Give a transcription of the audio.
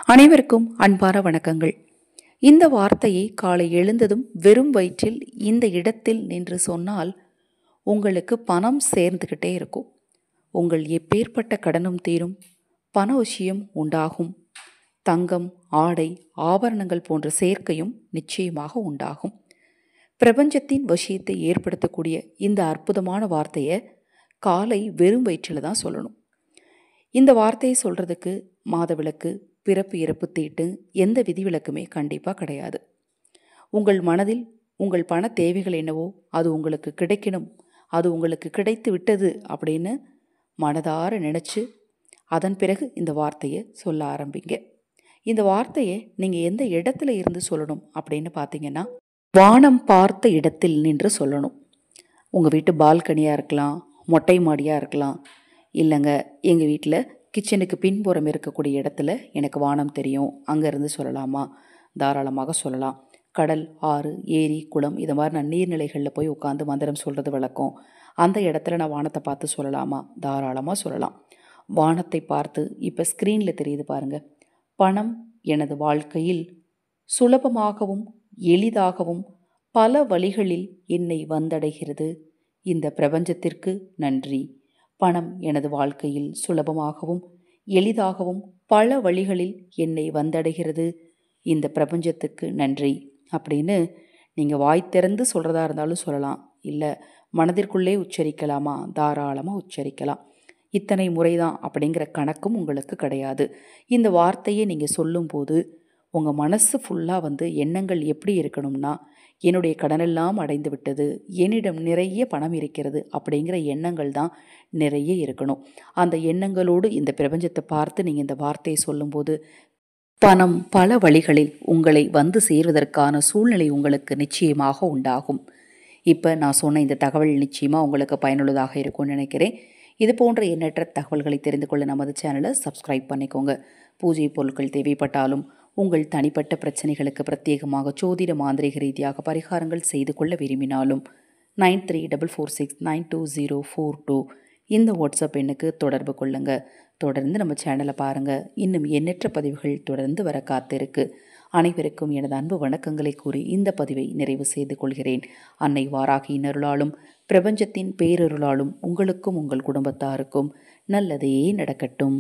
அனைவருக்கும் அன்பான வணக்கங்கள். இந்த வார்த்தையை காலை எழுந்ததும் வெறும் வயிற்றில் இந்த இடத்தில் நின்று சொன்னால் உங்களுக்கு பணம் சேர்ந்துக்கிட்டே இருக்கும். உங்கள் எப்பேற்பட்ட கடனும் தீரும், பண விஷயம் உண்டாகும், தங்கம், ஆடை, ஆபரணங்கள் போன்ற சேர்க்கையும் நிச்சயமாக உண்டாகும். பிரபஞ்சத்தின் விஷயத்தை ஏற்படுத்தக்கூடிய இந்த அற்புதமான வார்த்தையை காலை வெறும் வயிற்றில் தான் சொல்லணும். இந்த வார்த்தையை சொல்கிறதுக்கு மாதவிலக்கு, பிறப்பு இறப்பு தீட்டு எந்த விதிவிலக்குமே கண்டிப்பாக கிடையாது. உங்கள் மனதில் உங்கள் பண தேவைகள் என்னவோ அது உங்களுக்கு கிடைக்கணும், அது உங்களுக்கு கிடைத்து விட்டது அப்படின்னு மனதார நினச்சி அதன் பிறகு இந்த வார்த்தையை சொல்ல ஆரம்பிங்க. இந்த வார்த்தையை நீங்கள் எந்த இடத்துல இருந்து சொல்லணும் அப்படின்னு பார்த்தீங்கன்னா, வானம் பார்த்த இடத்தில் நின்று சொல்லணும். உங்கள் வீட்டு பால்கனியாக இருக்கலாம், மொட்டை மாடியாக இருக்கலாம். இல்லைங்க, எங்கள் வீட்டில் கிச்சனுக்கு பின்புறம் இருக்கக்கூடிய இடத்துல எனக்கு வானம் தெரியும், அங்கேருந்து சொல்லலாமா? தாராளமாக சொல்லலாம். கடல், ஆறு, ஏரி, குளம் இது மாதிரி நான் நீர்நிலைகளில் போய் உட்காந்து மந்திரம் சொல்கிறது வழக்கம். அந்த இடத்துல நான் வானத்தை பார்த்து சொல்லலாமா? தாராளமாக சொல்லலாம். வானத்தை பார்த்து இப்போ ஸ்க்ரீனில் தெரியுது பாருங்கள். பணம் எனது வாழ்க்கையில் சுலபமாகவும் எளிதாகவும் பல வழிகளில் என்னை வந்தடைகிறது. இந்த பிரபஞ்சத்திற்கு நன்றி. பணம் எனது வாழ்க்கையில் சுலபமாகவும் எளிதாகவும் பல வழிகளில் என்னை வந்தடைகிறது. இந்த பிரபஞ்சத்துக்கு நன்றி அப்படின்னு நீங்கள் வாய் திறந்து சொல்கிறதா இருந்தாலும் சொல்லலாம். இல்லை மனதிற்குள்ளே உச்சரிக்கலாமா? தாராளமாக உச்சரிக்கலாம். இத்தனை முறைதான் அப்படிங்கிற கணக்கும் உங்களுக்கு கிடையாது. இந்த வார்த்தையை நீங்கள் சொல்லும்போது உங்கள் மனசு ஃபுல்லாக எண்ணங்கள் எப்படி இருக்கணும்னா, என்னுடைய கடனெல்லாம் அடைந்து விட்டது, என்னிடம் நிறைய பணம் இருக்கிறது அப்படிங்கிற எண்ணங்கள் தான் நிறைய இருக்கணும். அந்த எண்ணங்களோடு இந்த பிரபஞ்சத்தை பார்த்து நீங்கள் இந்த வார்த்தையை சொல்லும்போது பணம் பல வழிகளில் உங்களை வந்து சேர்வதற்கான சூழ்நிலை உங்களுக்கு நிச்சயமாக உண்டாகும். இப்போ நான் சொன்ன இந்த தகவல் நிச்சயமாக உங்களுக்கு பயனுள்ளதாக இருக்கும்னு நினைக்கிறேன். இது போன்ற எண்ணற்ற தகவல்களை தெரிந்து கொள்ள நமது சேனலை சப்ஸ்கிரைப் பண்ணிக்கோங்க. பூஜை பொருட்கள் தேவைப்பட்டாலும் உங்கள் தனிப்பட்ட பிரச்சனைகளுக்கு பிரத்யேகமாக ஜோதிட மாந்திரீக ரீதியாக பரிகாரங்கள் செய்து கொள்ள விரும்பினாலும் 9366920442 இந்த வாட்ஸ்அப் எண்ணுக்கு தொடர்பு கொள்ளுங்க. தொடர்ந்து நம்ம சேனலை பாருங்கள். இன்னும் எண்ணற்ற பதிவுகள் தொடர்ந்து வர காத்திருக்கு. அனைவருக்கும் எனது அன்பு வணக்கங்களை கூறி இந்த பதிவை நிறைவு செய்து கொள்கிறேன். அன்னை வாராகியின் அருளாலும் பிரபஞ்சத்தின் பேரருளாலும் உங்களுக்கும் உங்கள் குடும்பத்தாருக்கும் நல்லதே நடக்கட்டும்.